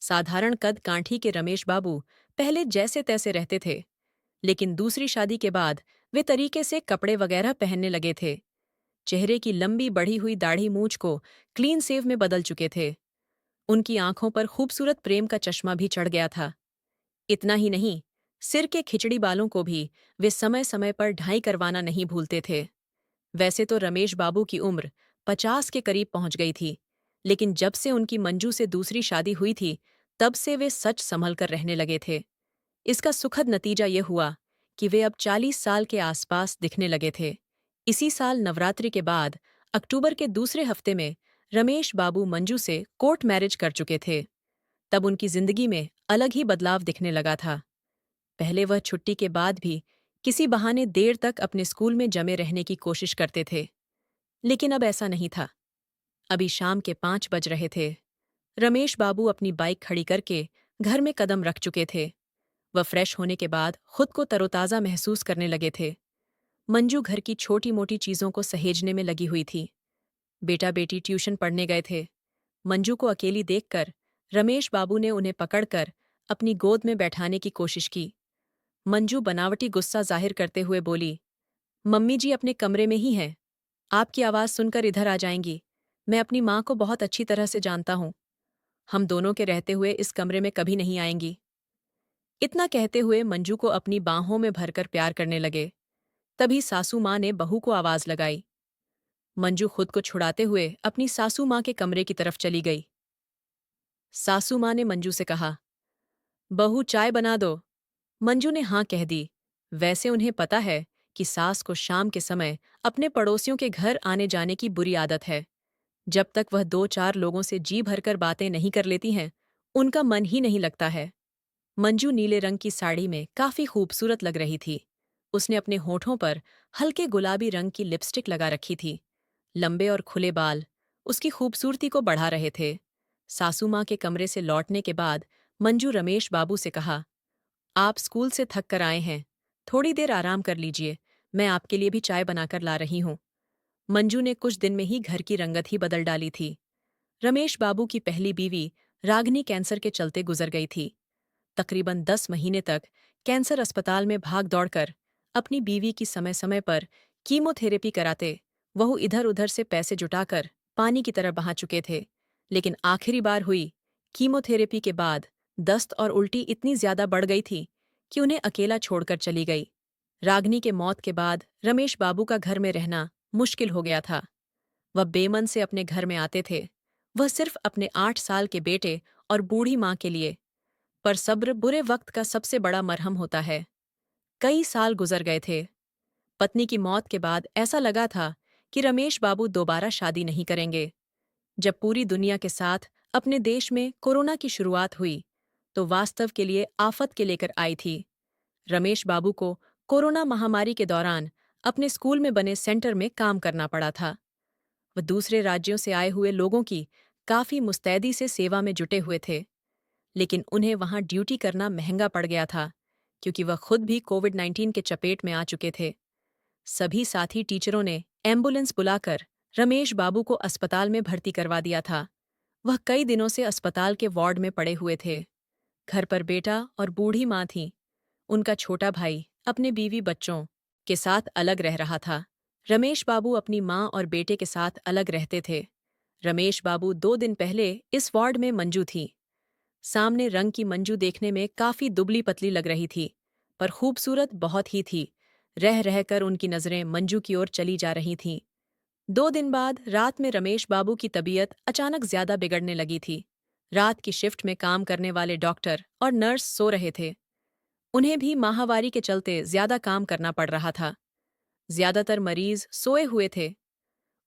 साधारण कद काठी के रमेश बाबू पहले जैसे तैसे रहते थे, लेकिन दूसरी शादी के बाद वे तरीके से कपड़े वगैरह पहनने लगे थे। चेहरे की लंबी बढ़ी हुई दाढ़ी मूंछ को क्लीन सेव में बदल चुके थे। उनकी आंखों पर खूबसूरत प्रेम का चश्मा भी चढ़ गया था। इतना ही नहीं, सिर के खिचड़ी बालों को भी वे समय समय पर ढाई करवाना नहीं भूलते थे। वैसे तो रमेश बाबू की उम्र 50 के करीब पहुंच गई थी, लेकिन जब से उनकी मंजू से दूसरी शादी हुई थी, तब से वे सच संभल कर रहने लगे थे। इसका सुखद नतीजा ये हुआ कि वे अब 40 साल के आसपास दिखने लगे थे। इसी साल नवरात्रि के बाद अक्टूबर के दूसरे हफ्ते में रमेश बाबू मंजू से कोर्ट मैरिज कर चुके थे। तब उनकी जिंदगी में अलग ही बदलाव दिखने लगा था। पहले वह छुट्टी के बाद भी किसी बहाने देर तक अपने स्कूल में जमे रहने की कोशिश करते थे, लेकिन अब ऐसा नहीं था। अभी शाम के 5 बज रहे थे। रमेश बाबू अपनी बाइक खड़ी करके घर में कदम रख चुके थे। वह फ्रेश होने के बाद खुद को तरोताजा महसूस करने लगे थे। मंजू घर की छोटी मोटी चीजों को सहेजने में लगी हुई थी। बेटा बेटी ट्यूशन पढ़ने गए थे। मंजू को अकेली देखकर रमेश बाबू ने उन्हें पकड़कर अपनी गोद में बैठाने की कोशिश की। मंजू बनावटी गुस्सा जाहिर करते हुए बोली, मम्मी जी अपने कमरे में ही हैं। आपकी आवाज सुनकर इधर आ जाएंगी। मैं अपनी माँ को बहुत अच्छी तरह से जानता हूँ। हम दोनों के रहते हुए इस कमरे में कभी नहीं आएंगी। इतना कहते हुए मंजू को अपनी बाहों में भरकर प्यार करने लगे। तभी सासू माँ ने बहू को आवाज लगाई। मंजू खुद को छुड़ाते हुए अपनी सासू माँ के कमरे की तरफ चली गई। सासू माँ ने मंजू से कहा, बहू चाय बना दो। मंजू ने हाँ कह दी। वैसे उन्हें पता है कि सास को शाम के समय अपने पड़ोसियों के घर आने जाने की बुरी आदत है। जब तक वह 2-4 लोगों से जी भरकर बातें नहीं कर लेती हैं, उनका मन ही नहीं लगता है। मंजू नीले रंग की साड़ी में काफी खूबसूरत लग रही थी। उसने अपने होठों पर हल्के गुलाबी रंग की लिपस्टिक लगा रखी थी। लंबे और खुले बाल उसकी खूबसूरती को बढ़ा रहे थे। सासू माँ के कमरे से लौटने के बाद मंजू रमेश बाबू से कहा, आप स्कूल से थक कर आए हैं, थोड़ी देर आराम कर लीजिए, मैं आपके लिए भी चाय बनाकर ला रही हूँ। मंजू ने कुछ दिन में ही घर की रंगत ही बदल डाली थी। रमेश बाबू की पहली बीवी रागिनी कैंसर के चलते गुजर गई थी। तकरीबन 10 महीने तक कैंसर अस्पताल में भाग दौड़कर अपनी बीवी की समय समय पर कीमोथेरेपी कराते वह इधर उधर से पैसे जुटाकर पानी की तरह बहा चुके थे। लेकिन आखिरी बार हुई कीमोथेरेपी के बाद दस्त और उल्टी इतनी ज्यादा बढ़ गई थी कि उन्हें अकेला छोड़कर चली गई। रागिनी के मौत के बाद रमेश बाबू का घर में रहना मुश्किल हो गया था। वह बेमन से अपने घर में आते थे, वह सिर्फ अपने 8 साल के बेटे और बूढ़ी माँ के लिए। पर सब्र बुरे वक्त का सबसे बड़ा मरहम होता है। कई साल गुजर गए थे। पत्नी की मौत के बाद ऐसा लगा था कि रमेश बाबू दोबारा शादी नहीं करेंगे। जब पूरी दुनिया के साथ अपने देश में कोरोना की शुरुआत हुई, तो वास्तव के लिए आफत के लेकर आई थी। रमेश बाबू को कोरोना महामारी के दौरान अपने स्कूल में बने सेंटर में काम करना पड़ा था। वह दूसरे राज्यों से आए हुए लोगों की काफी मुस्तैदी से सेवा में जुटे हुए थे, लेकिन उन्हें वहां ड्यूटी करना महंगा पड़ गया था, क्योंकि वह खुद भी कोविड-19 के चपेट में आ चुके थे। सभी साथी टीचरों ने एम्बुलेंस बुलाकर रमेश बाबू को अस्पताल में भर्ती करवा दिया था। वह कई दिनों से अस्पताल के वार्ड में पड़े हुए थे। घर पर बेटा और बूढ़ी माँ थी। उनका छोटा भाई अपने बीवी बच्चों के साथ अलग रह रहा था। रमेश बाबू अपनी माँ और बेटे के साथ अलग रहते थे। रमेश बाबू 2 दिन पहले इस वार्ड में मंजू थी। सामने रंग की मंजू देखने में काफी दुबली पतली लग रही थी, पर खूबसूरत बहुत ही थी। रह रहकर उनकी नजरें मंजू की ओर चली जा रही थीं। 2 दिन बाद रात में रमेश बाबू की तबीयत अचानक ज्यादा बिगड़ने लगी थी। रात की शिफ्ट में काम करने वाले डॉक्टर और नर्स सो रहे थे। उन्हें भी माहवारी के चलते ज्यादा काम करना पड़ रहा था। ज्यादातर मरीज सोए हुए थे।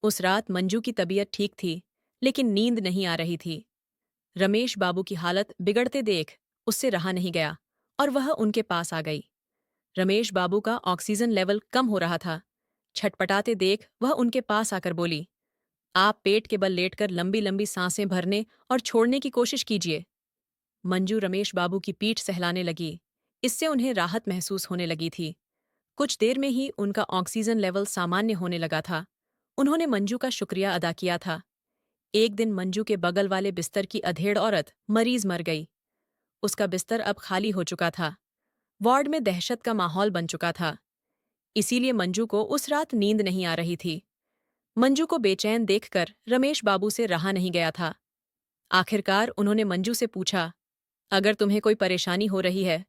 उस रात मंजू की तबीयत ठीक थी, लेकिन नींद नहीं आ रही थी। रमेश बाबू की हालत बिगड़ते देख उससे रहा नहीं गया और वह उनके पास आ गई। रमेश बाबू का ऑक्सीजन लेवल कम हो रहा था। छटपटाते देख वह उनके पास आकर बोली, आप पेट के बल लेटकर लंबी लंबी सांसें भरने और छोड़ने की कोशिश कीजिए। मंजू रमेश बाबू की पीठ सहलाने लगी। इससे उन्हें राहत महसूस होने लगी थी। कुछ देर में ही उनका ऑक्सीजन लेवल सामान्य होने लगा था। उन्होंने मंजू का शुक्रिया अदा किया था। एक दिन मंजू के बगल वाले बिस्तर की अधेड़ औरत मरीज मर गई। उसका बिस्तर अब खाली हो चुका था। वार्ड में दहशत का माहौल बन चुका था। इसीलिए मंजू को उस रात नींद नहीं आ रही थी। मंजू को बेचैन देखकर रमेश बाबू से रहा नहीं गया था। आखिरकार उन्होंने मंजू से पूछा, अगर तुम्हें कोई परेशानी हो रही है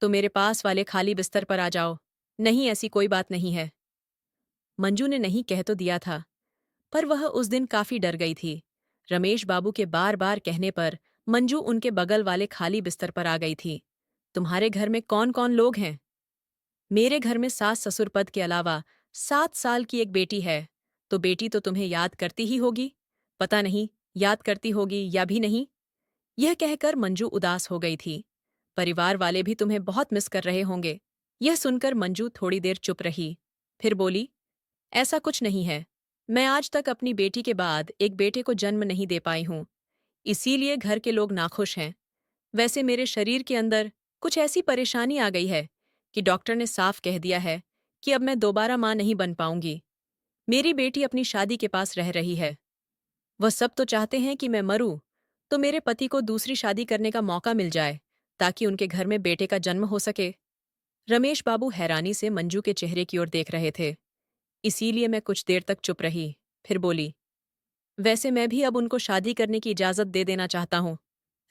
तो मेरे पास वाले खाली बिस्तर पर आ जाओ। नहीं, ऐसी कोई बात नहीं है। मंजू ने नहीं कह तो दिया था, पर वह उस दिन काफी डर गई थी। रमेश बाबू के बार बार कहने पर मंजू उनके बगल वाले खाली बिस्तर पर आ गई थी। तुम्हारे घर में कौन कौन लोग हैं? मेरे घर में सास ससुर पद के अलावा 7 साल की एक बेटी है। तो बेटी तो तुम्हें याद करती ही होगी। पता नहीं याद करती होगी या भी नहीं। यह कहकर मंजू उदास हो गई थी। परिवार वाले भी तुम्हें बहुत मिस कर रहे होंगे। यह सुनकर मंजू थोड़ी देर चुप रही। फिर बोली, ऐसा कुछ नहीं है। मैं आज तक अपनी बेटी के बाद एक बेटे को जन्म नहीं दे पाई हूं। इसीलिए घर के लोग नाखुश हैं। वैसे मेरे शरीर के अंदर कुछ ऐसी परेशानी आ गई है कि डॉक्टर ने साफ कह दिया है कि अब मैं दोबारा मां नहीं बन पाऊंगी। मेरी बेटी अपनी शादी के पास रह रही है। वह सब तो चाहते हैं कि मैं मरूं तो मेरे पति को दूसरी शादी करने का मौका मिल जाए ताकि उनके घर में बेटे का जन्म हो सके। रमेश बाबू हैरानी से मंजू के चेहरे की ओर देख रहे थे। इसीलिए मैं कुछ देर तक चुप रही। फिर बोली, वैसे मैं भी अब उनको शादी करने की इजाजत दे देना चाहता हूं।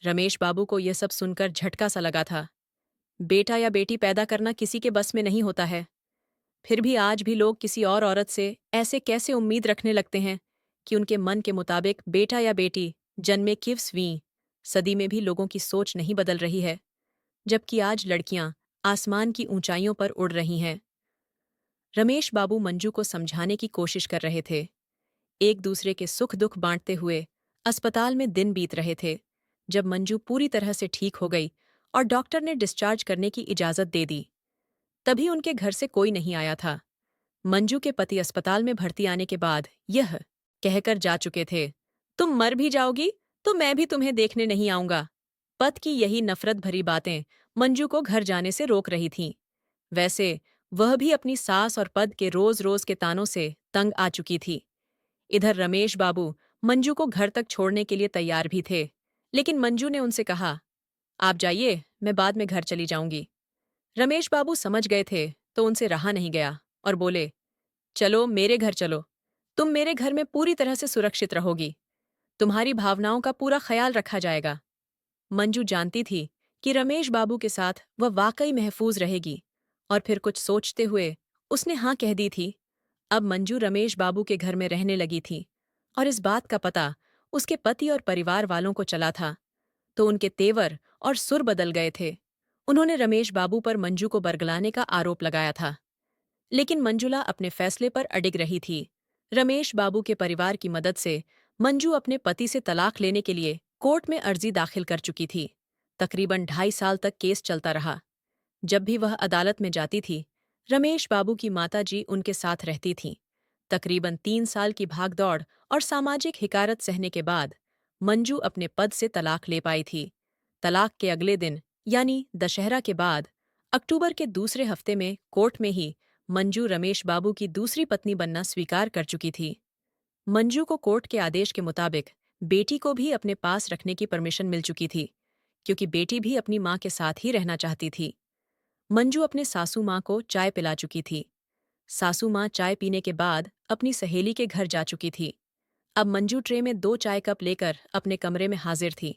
रमेश बाबू को यह सब सुनकर झटका सा लगा था। बेटा या बेटी पैदा करना किसी के बस में नहीं होता है। फिर भी आज भी लोग किसी और औरत से ऐसे कैसे उम्मीद रखने लगते हैं कि उनके मन के मुताबिक बेटा या बेटी जन्मे। किवस्वीं सदी में भी लोगों की सोच नहीं बदल रही है, जबकि आज लड़कियां आसमान की ऊंचाइयों पर उड़ रही हैं। रमेश बाबू मंजू को समझाने की कोशिश कर रहे थे। एक दूसरे के सुख दुख बांटते हुए अस्पताल में दिन बीत रहे थे। जब मंजू पूरी तरह से ठीक हो गई और डॉक्टर ने डिस्चार्ज करने की इजाजत दे दी, तभी उनके घर से कोई नहीं आया था। मंजू के पति अस्पताल में भर्ती आने के बाद यह कहकर जा चुके थे, तुम मर भी जाओगी तो मैं भी तुम्हें देखने नहीं आऊंगा। पति की यही नफरत भरी बातें मंजू को घर जाने से रोक रही थीं। वैसे वह भी अपनी सास और पद के रोज रोज के तानों से तंग आ चुकी थी। इधर रमेश बाबू मंजू को घर तक छोड़ने के लिए तैयार भी थे, लेकिन मंजू ने उनसे कहा, आप जाइए, मैं बाद में घर चली जाऊंगी। रमेश बाबू समझ गए थे तो उनसे रहा नहीं गया और बोले, चलो मेरे घर चलो। तुम मेरे घर में पूरी तरह से सुरक्षित रहोगी। तुम्हारी भावनाओं का पूरा ख्याल रखा जाएगा। मंजू जानती थी कि रमेश बाबू के साथ वह वाकई महफूज रहेगी, और फिर कुछ सोचते हुए उसने हाँ कह दी थी। अब मंजू रमेश बाबू के घर में रहने लगी थी, और इस बात का पता उसके पति और परिवार वालों को चला था तो उनके तेवर और सुर बदल गए थे। उन्होंने रमेश बाबू पर मंजू को बरगलाने का आरोप लगाया था, लेकिन मंजुला अपने फैसले पर अडिग रही थी। रमेश बाबू के परिवार की मदद से मंजू अपने पति से तलाक लेने के लिए कोर्ट में अर्जी दाखिल कर चुकी थी। तकरीबन 2.5 साल तक केस चलता रहा। जब भी वह अदालत में जाती थी, रमेश बाबू की माताजी उनके साथ रहती थीं। तकरीबन 3 साल की भागदौड़ और सामाजिक हिकारत सहने के बाद मंजू अपने पद से तलाक ले पाई थी। तलाक के अगले दिन, यानी दशहरा के बाद, अक्टूबर के दूसरे हफ्ते में कोर्ट में ही मंजू रमेश बाबू की दूसरी पत्नी बनना स्वीकार कर चुकी थी। मंजू को कोर्ट के आदेश के मुताबिक बेटी को भी अपने पास रखने की परमिशन मिल चुकी थी, क्योंकि बेटी भी अपनी मां के साथ ही रहना चाहती थी। मंजू अपने सासू मां को चाय पिला चुकी थी। सासू मां चाय पीने के बाद अपनी सहेली के घर जा चुकी थी। अब मंजू ट्रे में 2 चाय कप लेकर अपने कमरे में हाजिर थी।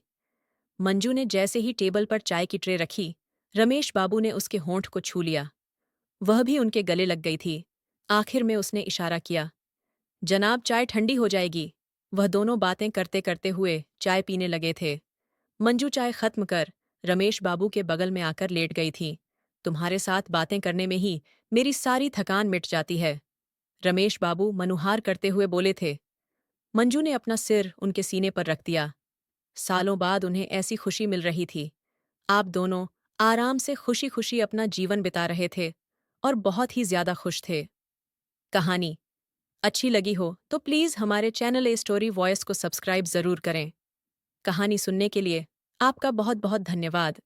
मंजू ने जैसे ही टेबल पर चाय की ट्रे रखी, रमेश बाबू ने उसके होंठ को छू लिया। वह भी उनके गले लग गई थी। आखिर में उसने इशारा किया, जनाब चाय ठंडी हो जाएगी। वह दोनों बातें करते करते हुए चाय पीने लगे थे। मंजू चाय खत्म कर रमेश बाबू के बगल में आकर लेट गई थी। तुम्हारे साथ बातें करने में ही मेरी सारी थकान मिट जाती है, रमेश बाबू मनुहार करते हुए बोले थे। मंजू ने अपना सिर उनके सीने पर रख दिया। सालों बाद उन्हें ऐसी खुशी मिल रही थी। आप दोनों आराम से खुशी खुशी अपना जीवन बिता रहे थे और बहुत ही ज्यादा खुश थे। कहानी अच्छी लगी हो तो प्लीज़ हमारे चैनल ए स्टोरी वॉइस को सब्सक्राइब ज़रूर करें। कहानी सुनने के लिए आपका बहुत बहुत धन्यवाद।